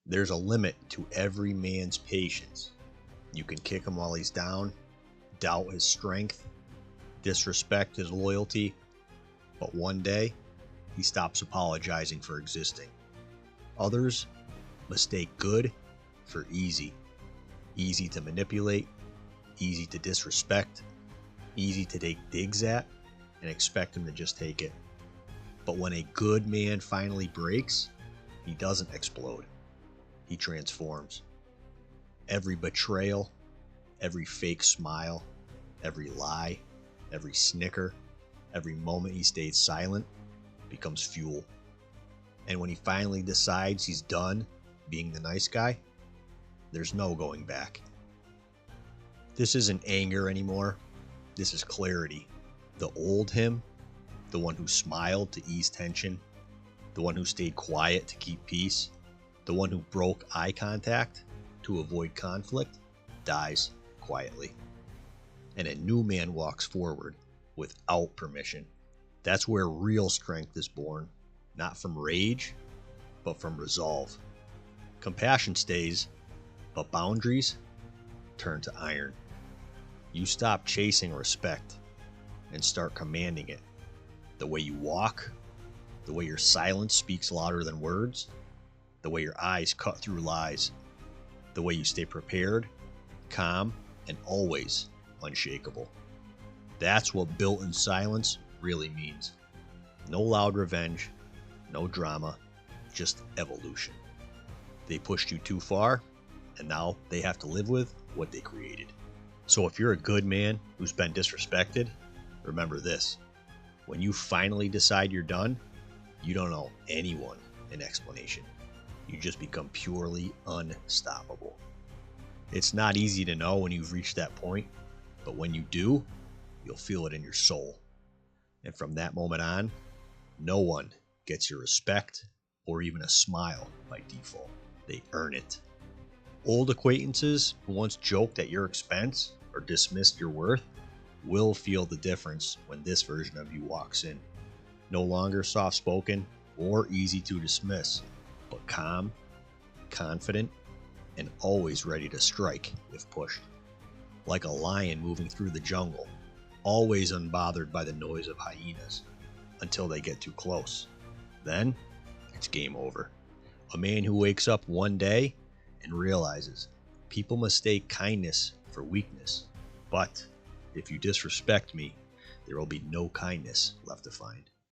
There's a limit to every man's patience. You can kick him while he's down, doubt his strength, disrespect his loyalty, but one day he stops apologizing for existing. Others mistake good for easy. Easy to manipulate, easy to disrespect, easy to take digs at and expect him to just take it. But when a good man finally breaks, he doesn't explode. He transforms. Every betrayal, every fake smile, every lie, every snicker, every moment he stayed silent becomes fuel. And when he finally decides he's done being the nice guy, there's no going back. This isn't anger anymore. This is clarity. The old him, the one who smiled to ease tension, the one who stayed quiet to keep peace, the one who broke eye contact to avoid conflict, dies quietly. And a new man walks forward without permission. That's where real strength is born, not from rage, but from resolve. Compassion stays, but boundaries turn to iron. You stop chasing respect and start commanding it. The way you walk, the way your silence speaks louder than words, the way your eyes cut through lies, the way you stay prepared, calm, and always unshakable. That's what built in silence really means. No loud revenge, no drama, just evolution. They pushed you too far, and now they have to live with what they created. So if you're a good man who's been disrespected, remember this. When you finally decide you're done, you don't owe anyone an explanation. You just become purely unstoppable. It's not easy to know when you've reached that point, but when you do, you'll feel it in your soul. And from that moment on, no one gets your respect or even a smile by default. They earn it. Old acquaintances who once joked at your expense or dismissed your worth will feel the difference when this version of you walks in. No longer soft-spoken or easy to dismiss, but calm, confident, and always ready to strike if pushed. Like a lion moving through the jungle, always unbothered by the noise of hyenas until they get too close. Then, it's game over. A man who wakes up one day and realizes people mistake kindness for weakness, but if you disrespect me, there will be no kindness left to find.